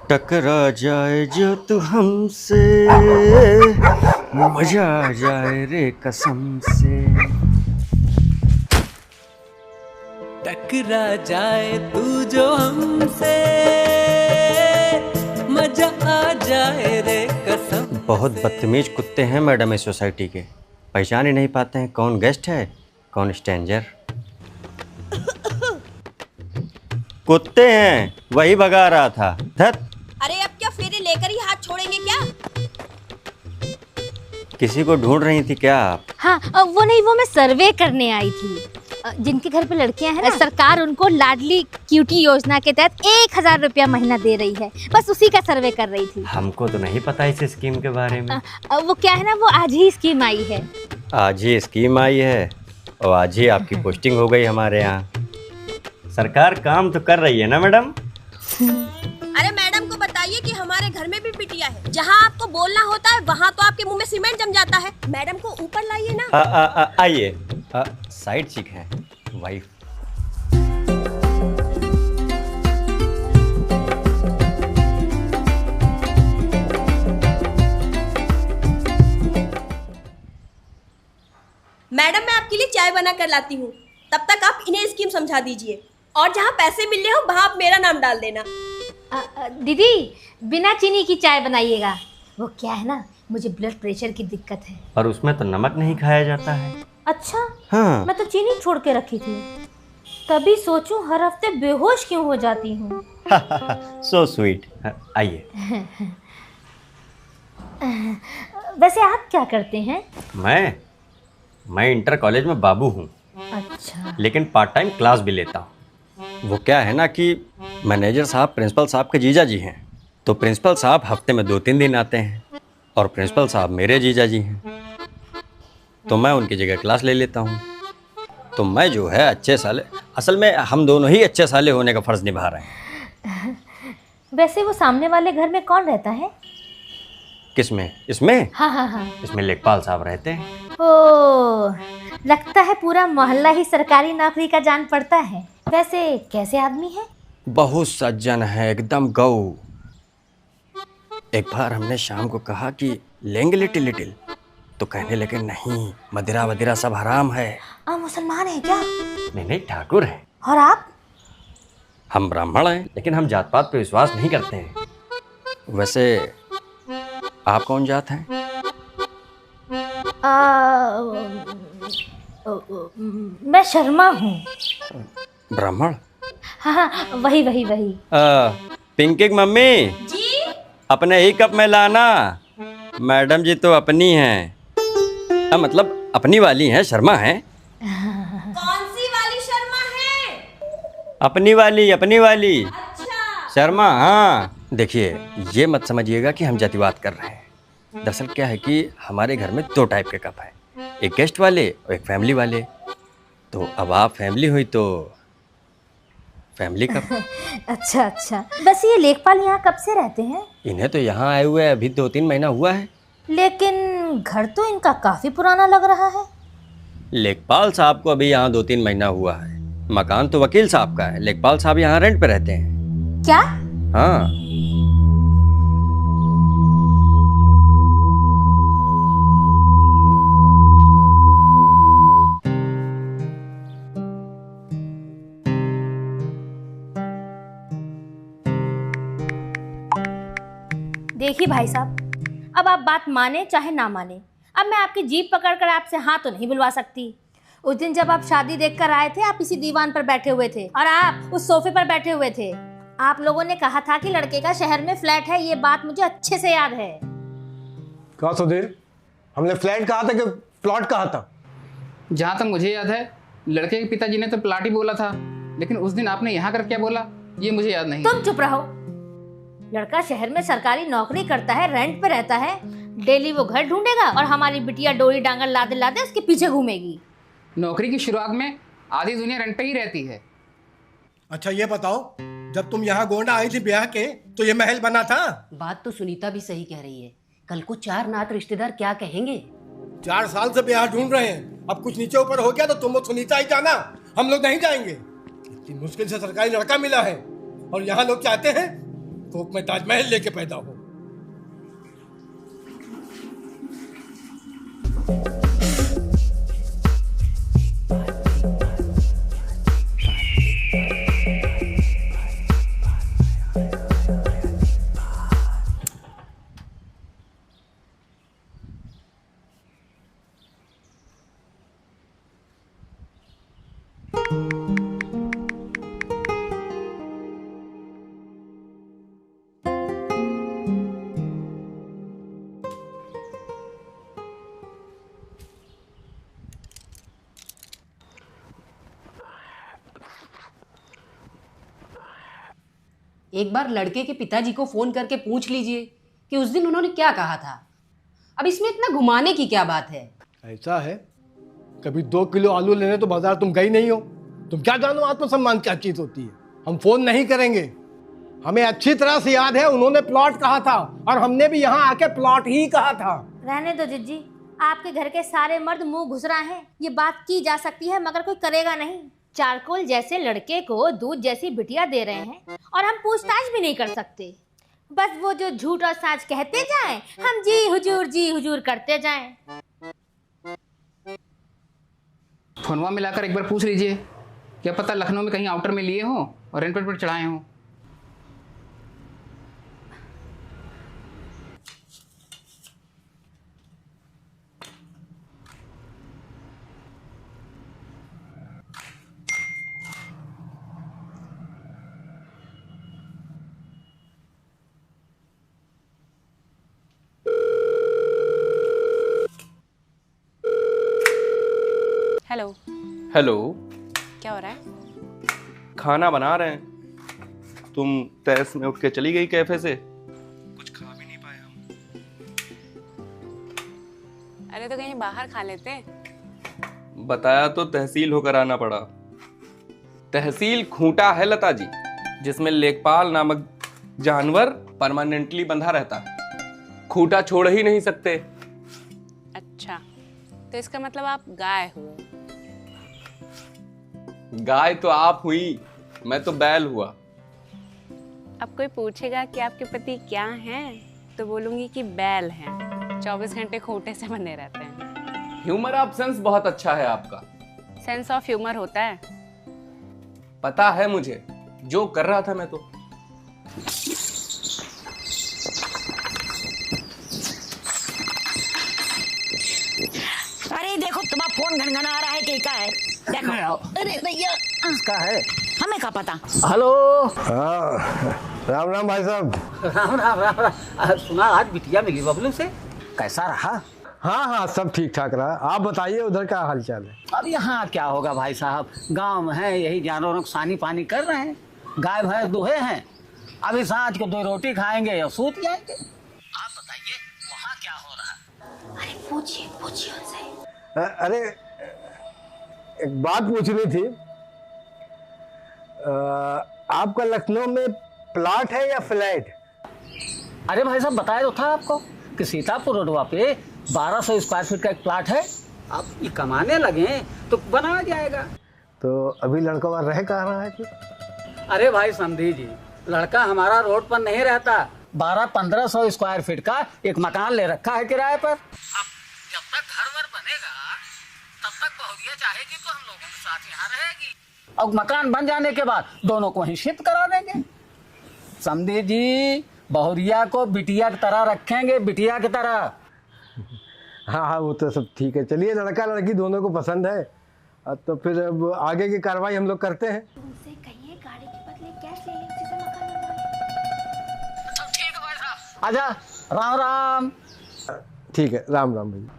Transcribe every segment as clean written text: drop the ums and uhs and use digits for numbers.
टकरा जाए जो तू हमसे, मजा आ जाए रे कसम से। टकरा जाए तू जो हमसे, मजा आ जाए रे कसम। बहुत बदतमीज कुत्ते हैं मैडम इस सोसाइटी के, पहचान ही नहीं पाते हैं कौन गेस्ट है कौन स्ट्रेंजर। कुत्ते हैं, वही भगा रहा था। धत। अरे अब क्या फेरे लेकर ही हाथ छोड़ेंगे क्या? किसी को ढूंढ रही थी क्या आप? हाँ, वो नहीं, वो मैं सर्वे करने आई थी। जिनके घर पे लड़कियां हैं ना, सरकार उनको लाडली क्यूटी योजना के तहत 1000 रुपया महीना दे रही है। बस उसी का सर्वे कर रही थी। हमको तो नहीं पता इस स्कीम के बारे में। वो क्या है ना, वो आज ही स्कीम आई है। आज ही स्कीम आई है और आज ही आपकी पोस्टिंग हो गई हमारे यहाँ। सरकार काम तो कर रही है ना मैडम? अरे मैडम को बताइए कि हमारे घर में भी बिटिया है। जहाँ आपको बोलना होता है वहाँ तो आपके मुंह में सीमेंट जम जाता है। मैडम को ऊपर लाइए ना। आइए। साइड चिक है, वाइफ। मैडम मैं आपके लिए चाय बना कर लाती हूँ, तब तक आप इन्हें स्कीम समझा दीजिए। और जहाँ पैसे मिल रहे हो वहाँ आप मेरा नाम डाल देना। दीदी, बिना चीनी की चाय बनाइएगा। वो क्या है ना, मुझे ब्लड प्रेशर की दिक्कत है। और उसमें तो नमक नहीं खाया जाता है। अच्छा? हाँ। मैं तो चीनी छोड़ के रखी थी, तभी सोचूं हर हफ्ते बेहोश क्यों हो जाती हूँ। So sweet. आइए। वैसे आप क्या करते हैं? मैं इंटर कॉलेज में बाबू हूँ। अच्छा। लेकिन पार्ट टाइम क्लास भी लेता हूँ। वो क्या है ना कि मैनेजर साहब प्रिंसिपल साहब के जीजा जी हैं, तो प्रिंसिपल साहब हफ्ते में 2-3 दिन आते हैं और प्रिंसिपल साहब मेरे जीजा जी हैं, तो मैं उनकी जगह क्लास ले लेता हूँ। तो मैं जो है अच्छे साले, असल में हम दोनों ही अच्छे साले होने का फ़र्ज़ निभा रहे हैं। वैसे वो सामने वाले घर में कौन रहता है? किसमें? इसमें? हाँ। इसमें लेखपाल साहब रहते हैं। ओ, लगता है पूरा मोहल्ला ही सरकारी नौकरी का जान पड़ता है। वैसे कैसे आदमी है? बहुत सज्जन है, एकदम गऊ। एक बार हमने शाम को कहा कि लेंगे लिटिल लिटिल, तो कहने लगे नहीं, मदिरा वदिरा सब हराम है। आप मुसलमान हैं क्या? नहीं, ठाकुर है। और आप? हम ब्राह्मण हैं, लेकिन हम जात पात पे विश्वास नहीं करते हैं। वैसे आप कौन जात हैं? मैं शर्मा हूँ। ब्राह्मण? हाँ, वही। पिंकी की मम्मी जी? अपने ही कप में लाना। मैडम जी तो अपनी हैं, मतलब अपनी वाली हैं, शर्मा हैं। कौन सी वाली शर्मा है? अपनी वाली अच्छा। शर्मा। हाँ, देखिए ये मत समझिएगा कि हम जातिवाद कर रहे हैं। दरअसल क्या है कि हमारे घर में 2 टाइप के कप हैं, एक गेस्ट वाले और एक फैमिली वाले। तो अब आप फैमिली हुई तो फैमिली कप। अच्छा। वैसे ये लेखपाल यहाँ कब से रहते हैं? इन्हें तो यहाँ आए हुए अभी 2-3 महीना हुआ है। लेकिन घर तो इनका काफी पुराना लग रहा है। लेखपाल साहब को अभी यहाँ 2-3 महीना हुआ है। मकान तो वकील साहब का है, लेखपाल साहब यहाँ रेंट पे रहते हैं। क्या? हाँ। देखिए भाई साहब, अब आप बात माने चाहे ना माने, अब मैं आपकी जीप पकड़कर आपसे हाँ तो नहीं बुलवा सकती। उस दिन जब आप शादी देखकर आए थे, आप इसी दीवान पर बैठे हुए थे और आप उस सोफे पर बैठे हुए थे। आप लोगों ने कहा था कि लड़के का शहर में फ्लैट है, ये बात मुझे अच्छे से याद है। कहा सुधीर, हमने फ्लैट कहा था कि प्लॉट कहा था? जहाँ तक मुझे याद है, लड़के के पिताजी ने तो प्लाट ही बोला था, लेकिन उस दिन आपने यहाँ कर क्या बोला ये मुझे याद नहीं। तुम चुप रहो। लड़का शहर में सरकारी नौकरी करता है, रेंट पे रहता है, डेली वो घर ढूंढेगा और हमारी बिटिया डोरी डांगर लादे लादे उसके पीछे घूमेगी। नौकरी की शुरुआत में आधी दुनिया रेंट पे ही रहती है। अच्छा ये बताओ, जब तुम यहाँ गोंडा आई थी ब्याह के तो ये महल बना था? बात तो सुनीता भी सही कह रही है। कल को 4 नात रिश्तेदार क्या कहेंगे? 4 साल से ब्याह ढूंढ रहे हैं, अब कुछ नीचे ऊपर हो गया तो तुम सुनीता ही जाना, हम लोग नहीं जाएंगे। इतनी मुश्किल से सरकारी लड़का मिला है और यहाँ लोग चाहते हैं कोक में ताजमहल लेके पैदा हो। एक बार लड़के के पिताजी को फोन करके पूछ लीजिए कि उस दिन उन्होंने क्या कहा था। अब इसमें इतना घुमाने की क्या बात है? ऐसा है, कभी 2 किलो आलू लेने तो बाजार तुम गई नहीं हो। तुम क्या जानो आत्मसम्मान क्या चीज होती है। हम फोन नहीं करेंगे। हमें अच्छी तरह से याद है उन्होंने प्लॉट कहा था और हमने भी यहाँ आके प्लॉट ही कहा था। रहने दो जिज्जी, आपके घर के सारे मर्द मुंह घुस रहे हैं। ये बात की जा सकती है मगर कोई करेगा नहीं। चारकोल जैसे लड़के को दूध जैसी बिटिया दे रहे हैं और हम पूछताछ भी नहीं कर सकते। बस वो जो झूठ और साच कहते जाएं, हम जी हुजूर करते जाएं। फोनवा मिलाकर एक बार पूछ लीजिए, क्या पता लखनऊ में कहीं आउटर में लिए हों और रेंट पर चढ़ाए हों। हेलो। हेलो। क्या हो रहा है? खाना बना रहे हैं। तुम तैस में उठ के चली गई कैफे से, कुछ खा भी नहीं पाए हम। अरे तो कहीं बाहर खा लेते। बताया तो तहसील होकर आना पड़ा। तहसील खूंटा है लता जी, जिसमें लेखपाल नामक जानवर परमानेंटली बंधा रहता है। खूंटा छोड़ ही नहीं सकते। अच्छा, तो इसका मतलब आप गाय हुए। गाय तो आप हुई, मैं तो बैल हुआ। अब कोई पूछेगा कि आपके पति क्या हैं, तो बोलूंगी कि बैल हैं, 24 घंटे खूंटे से बने रहते हैं। ह्यूमर ऑफ सेंस बहुत अच्छा है आपका। सेंस ऑफ ह्यूमर होता है। पता है मुझे, जो कर रहा था मैं तो। अरे देखो तुम्हारा फोन घनघना आ रहा है कि क्या है? देखो। अरे भैया इसका है, हमें क्या पता। हेलो। राम राम भाई साहब। राम राम राम राम। सुना आज बिटिया मिली बबलू से, कैसा रहा? हाँ हाँ, सब ठीक ठाक रहा। आप बताइए उधर क्या हाल चाल है? अब यहाँ क्या होगा भाई साहब, गांव में है, यही जानवरों को सानी पानी कर रहे हैं। गाय भैंस दुहे हैं, अभी सांझ को 2 रोटी खाएंगे और सूत जाएंगे। आप बताइए वहाँ क्या हो रहा है? अरे पूछिए उनसे। अरे एक बात पूछनी थी। आपका लखनऊ में प्लॉट है या फ्लैट? अरे भाई साहब बताया तो था आपको कि सीतापुर रोडवा पे 1200 स्क्वायर फीट का एक प्लॉट है। आप ये कमाने लगे तो बना जाएगा। तो अभी लड़का वहाँ रह कहाँ रहा है फिर? अरे भाई समझी जी, लड़का हमारा रोड पर नहीं रहता। 1200-1500 स्क्वायर फीट का एक मकान ले रखा है किराए पर। अब जब तक घर वर बनेगा तब तक बहुरिया चाहेगी तो हम लोगों के साथ यहाँ रहेगी, और मकान बन जाने के बाद दोनों को ही शिफ्ट करा देंगे। समझी जी, बहुरिया को बिटिया की तरह रखेंगे, बिटिया की तरह। हाँ हाँ, वो तो सब ठीक है। चलिए, लड़का लड़की दोनों को पसंद है, तो फिर अब आगे की कार्रवाई हम लोग करते हैं। उनसे कहिए गाड़ी के बदले कैश ले लें, उसी से मकान बनवा लें। ठीक है भाई साहब, आजा। राम राम। ठीक है, राम राम भैया।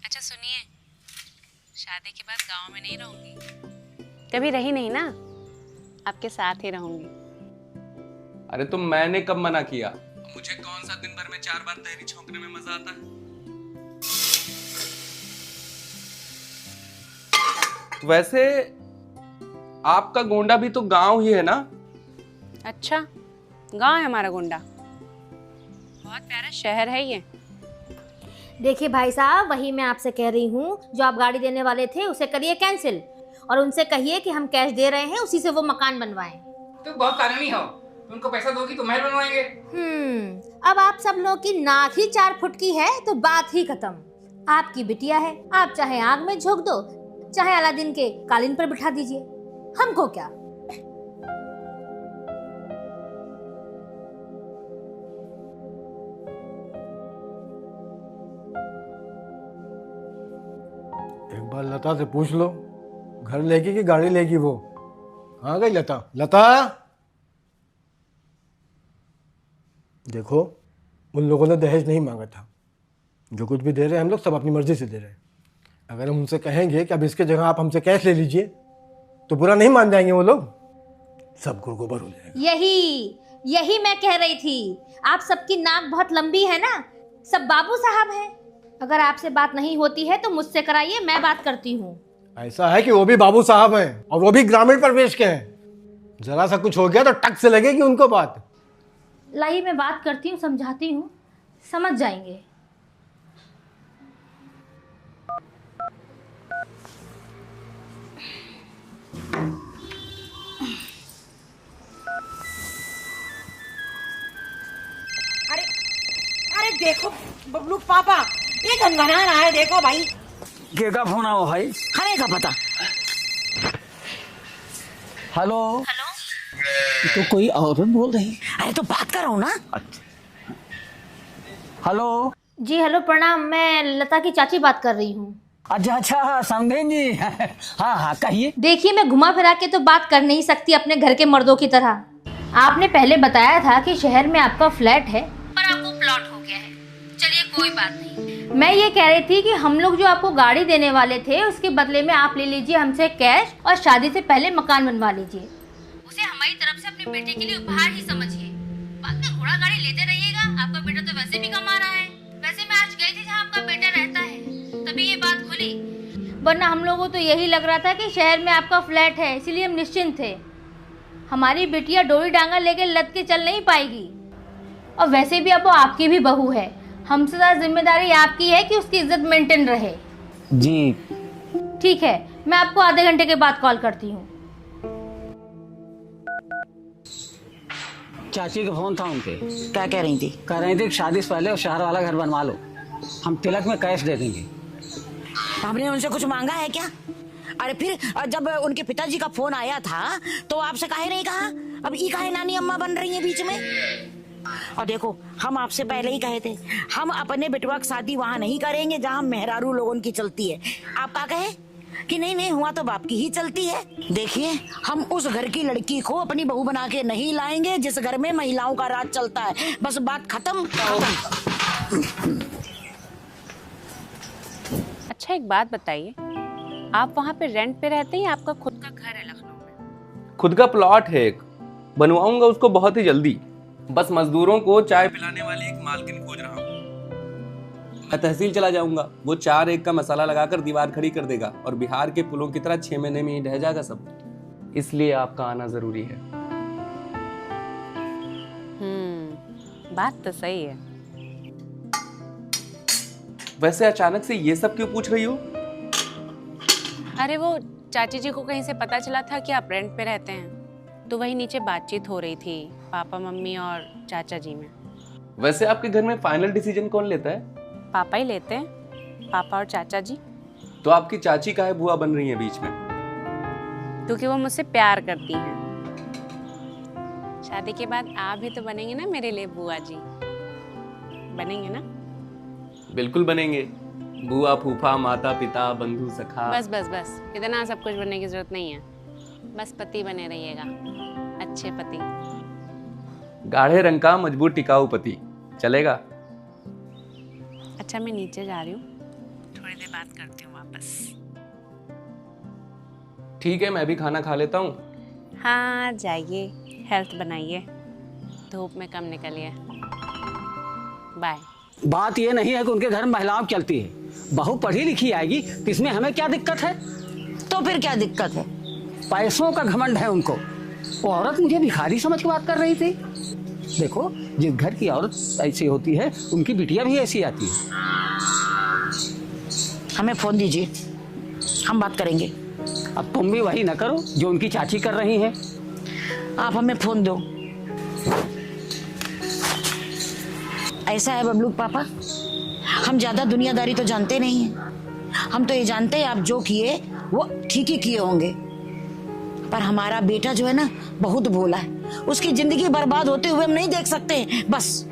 अच्छा सुनिए, शादी के बाद गांव में नहीं रहूंगी, कभी रही नहीं ना, आपके साथ ही रहूंगी। अरे तो मैंने कब मना किया? मुझे कौन सा दिन भर में 4 बार तहरी छौंकने में मजा आता है? वैसे आपका गोंडा भी तो गांव ही है ना? अच्छा, गांव है हमारा गोंडा, बहुत प्यारा शहर है ये। देखिए भाई साहब, वही मैं आपसे कह रही हूँ, जो आप गाड़ी देने वाले थे उसे करिए कैंसिल और उनसे कहिए कि हम कैश दे रहे हैं, उसी से वो मकान बनवाएं। तो बहुत कानूनी हो, उनको पैसा दोगी तो महल बनवाएंगे। अब आप सब लोग की नाक ही 4 फुट की है तो बात ही खत्म। आपकी बिटिया है, आप चाहे आग में झोंक दो, चाहे अलादीन के कालीन पर बिठा दीजिए, हमको क्या। एक बार लता से पूछ लो, घर लेगी कि गाड़ी लेगी वो। कहाँ गई लता? लता, देखो उन लोगों ने दहेज नहीं मांगा था, जो कुछ भी दे रहे हैं हम लोग सब अपनी मर्जी से दे रहे हैं। अगर हम उनसे कहेंगे कि अब इसके जगह आप हमसे कैश ले लीजिए तो बुरा नहीं मान जाएंगे वो लोग, सब गुड़गोबर हो जाएगा। यही मैं कह रही थी, आप सबकी नाक बहुत लंबी है ना, सब बाबू साहब हैं। अगर आपसे बात नहीं होती है तो मुझसे कराइए, मैं बात करती हूँ। ऐसा है कि वो भी बाबू साहब हैं और वो भी ग्रामीण परिवेश के हैं। जरा सा कुछ हो गया तो टक से लगेगी उनको बात। लाई मैं बात करती हूँ, समझाती हूँ, समझ जाएंगे। अरे देखो बबलू पापा, ये गनगना रहा है, देखो भाई। केका फोन आओ भाई? हमें का पता। हेलो तो कोई औरत बोल रही? अरे तो बात कर रहा हूँ ना। हेलो जी हेलो प्रणाम, मैं लता की चाची बात कर रही हूँ। अच्छा समझें जी। हाँ कहिए। देखिए मैं घुमा फिरा के तो बात कर नहीं सकती अपने घर के मर्दों की तरह। आपने पहले बताया था कि शहर में आपका फ्लैट है पर आपको प्लॉट हो गया है। चलिए कोई बात नहीं। मैं ये कह रही थी कि हम लोग जो आपको गाड़ी देने वाले थे उसके बदले में आप ले लीजिए हमसे कैश और शादी से पहले मकान बनवा लीजिए। उसे हमारी तरफ से अपने बेटे के लिए उपहार ही समझिए। बाद में घोड़ा गाड़ी लेते रहिएगा, आपका बेटा तो वैसे भी कमा रहा है। वैसे मैं आज गई थी जहाँ आपका बेटा रहता है, तभी ये बात खुली, वरना हम लोगों को तो यही लग रहा था कि शहर में आपका फ्लैट है, इसीलिए हम निश्चिंत थे। हमारी बिटिया डोरी डांगा लेके लद के चल नहीं पाएगी, और वैसे भी अब वो आपकी भी बहू है। हमसे ज़्यादा जिम्मेदारी आपकी है कि उसकी इज्जत मेंटेन रहे। जी ठीक है, मैं आपको आधे घंटे के बाद कॉल करती हूँ। चाची का फोन था उनके। क्या कह रही थी? कह रही थी कि शादी से पहले और शहर वाला घर बनवा लो, हम तिलक में कैश दे देंगे। हमने उनसे कुछ मांगा है क्या? अरे फिर जब उनके पिताजी का फोन आया था तो आपसे काहे नहीं कहा? अब ई काहे नानी अम्मा बन रही है बीच में? और देखो हम आपसे पहले ही कहे थे, हम अपने बेटवा की शादी वहाँ नहीं करेंगे जहाँ मेहरारू लोगों की चलती है। आप क्या कहे कि नहीं हुआ तो बाप की ही चलती है। देखिए हम उस घर की लड़की को अपनी बहू बना के नहीं लाएंगे जिस घर में महिलाओं का राज चलता है। बस बात खत्म। अच्छा एक बात बताइए, आप वहाँ पे रेंट पे रहते हैं या आपका खुद का घर है लखनऊ में? खुद का प्लॉट है एक, बनवाऊंगा उसको बहुत ही जल्दी। बस मजदूरों को चाय पिलाने वाली एक मालकिन खोज रहा हूँ। मैं तहसील चला जाऊंगा, वो 4 एक का मसाला लगाकर दीवार खड़ी कर देगा और बिहार के पुलों की तरह 6 महीने में ही ढह जाएगा सब। इसलिए आपका आना जरूरी है। बात तो सही है। वैसे अचानक से ये सब क्यों पूछ रही हो? अरे वो चाची जी को कहीं से पता चला था कि आप रेंट पे रहते हैं, तो वही नीचे बातचीत हो रही थी पापा मम्मी और चाचा जी में। वैसे आपके घर में फाइनल डिसीजन कौन लेता है? पापा ही लेते हैं, पापा और चाचा जी। तो आपकी चाची काहे बुआ बन रही है बीच में? क्योंकि वो मुझसे प्यार करती हैं। शादी के बाद आप भी तो बनेंगे ना मेरे लिए बुआ जी, बनेंगे ना? बिल्कुल बनेंगे, बुआ फूफा माता पिता बंधु सखा। बस बस बस, इतना सब कुछ बनने की जरूरत नहीं है, बस पति बने रहिएगा, अच्छे पति। गाढ़े रंग का मजबूत टिकाऊ पति चलेगा? अच्छा मैं नीचे जा रही हूँ, थोड़ी देर बात करती हूँ वापस। ठीक है, मैं भी खाना खा लेता हूँ। हाँ जाइए, हेल्थ बनाइए, धूप में कम निकलिए। बाय। बात ये नहीं है कि उनके घर महिलाओं की चलती है, बहू पढ़ी लिखी आएगी तो इसमें हमें क्या दिक्कत है? तो फिर क्या दिक्कत है? पैसों का घमंड है उनको। वो औरत मुझे भिखारी समझ के बात कर रही थी। देखो जिस घर की औरत ऐसी होती है उनकी बिटिया भी ऐसी आती है। हमें फोन दीजिए, हम बात करेंगे। अब तुम भी वही न करो जो उनकी चाची कर रही हैं। आप हमें फोन दो। ऐसा है बबलू पापा, हम ज्यादा दुनियादारी तो जानते नहीं हैं। हम तो ये जानते हैं आप जो किए वो ठीक ही किए होंगे, पर हमारा बेटा जो है ना बहुत भोला है, उसकी जिंदगी बर्बाद होते हुए हम नहीं देख सकते। बस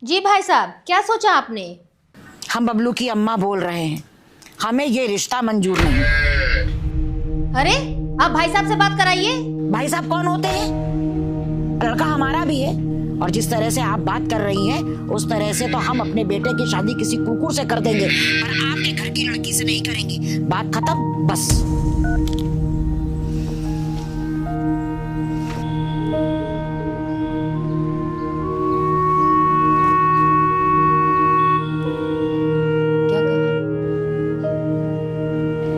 जी भाई साहब, क्या सोचा आपने? हम बबलू की अम्मा बोल रहे हैं, हमें ये रिश्ता मंजूर नहीं। अरे आप भाई साहब से बात कराइए। भाई साहब कौन होते हैं? लड़का हमारा भी है, और जिस तरह से आप बात कर रही हैं उस तरह से तो हम अपने बेटे की शादी किसी कुकुर से कर देंगे, पर आपके घर की लड़की से नहीं करेंगे। बात खत्म, बस।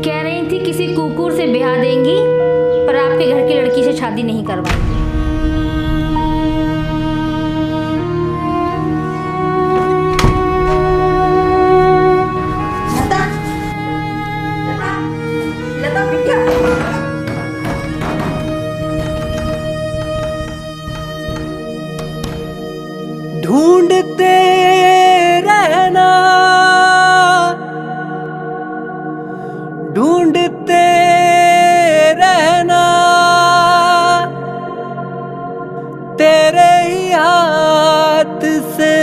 कह रही थी किसी कुकुर से ब्याह देंगी, पर आपके घर की लड़की से शादी नहीं करवाएंगी। ढूंढते रहना, ढूंढते रहना, तेरे ही हाथ से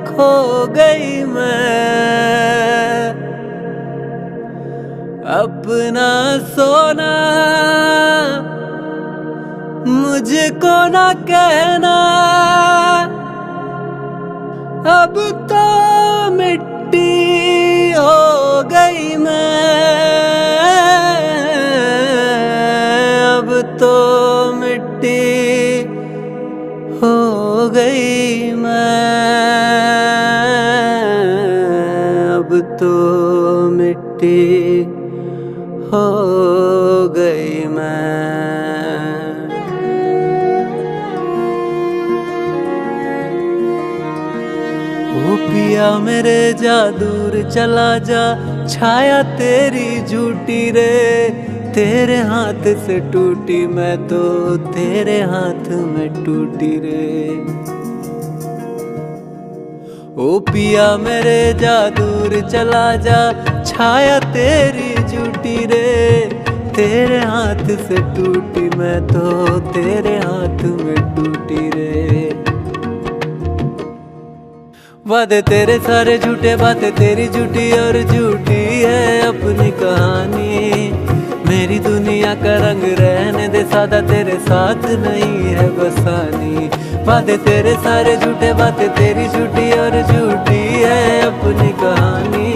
खो गई मैं। अपना सोना मुझको ना कहना, अब तो मिट्टी हो गई मैं। अब तो मिट्टी हो गई मैं। अब तो मिट्टी हो गई मैं। ओ पिया मेरे जा दूर चला जा, छाया तेरी झूठी रे, तेरे हाथ से टूटी मैं तो तेरे हाथ में टूटी रे। ओ पिया मेरे जा दूर चला जा, छाया तेरी झूठी रे, तेरे हाथ से टूटी मैं तो तेरे हाथ में टूटी रे। वादे तेरे सारे झूठे, बातें तेरी झूठी और झूठी है अपनी कहानी। मेरी दुनिया का रंग रहने दे सादा, तेरे साथ नहीं है बसानी। वादे तेरे सारे झूठे, बातें तेरी झूठी और झूठी है अपनी कहानी।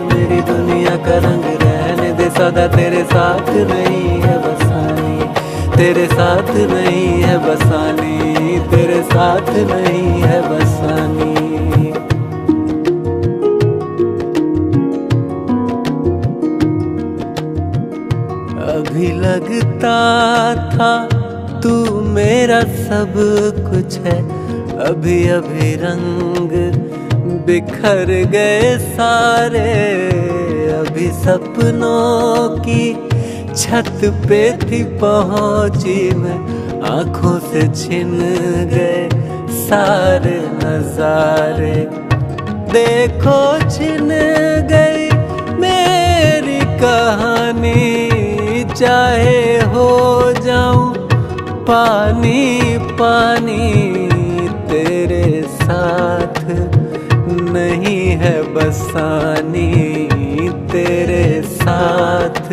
मेरी दुनिया का रंग रहने दे सादा, तेरे साथ नहीं है बसानी। तेरे साथ नहीं है बसानी, तेरे साथ नहीं है बसानी। अभी लगता था तू मेरा सब कुछ है, अभी अभी रंग बिखर गए सारे। अभी सपनों की छत पे थी पहुंची मैं, आंखों से छिन गए सारे नजारे। देखो छिन गई मेरी कहानी, चाहे हो जाऊं पानी पानी। तेरे साथ नहीं है बसानी, तेरे साथ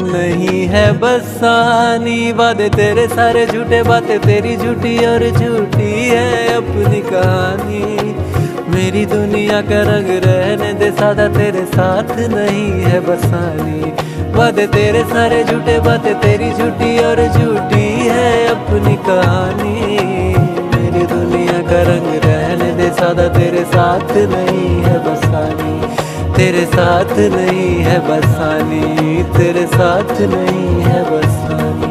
नहीं है बसानी। वादे तेरे सारे झूठे, बातें तेरी झूठी और झूठी है अपनी कहानी। मेरी दुनिया का रंग रहने दे सादा, तेरे साथ नहीं है बसानी। वादे तेरे सारे झूठे, बातें तेरी झूठी और झूठी है अपनी कहानी। मेरी दुनिया का रंग रहने दे सादा, तेरे साथ नहीं है बसानी। तेरे साथ नहीं है बसानी, तेरे साथ नहीं है बसानी।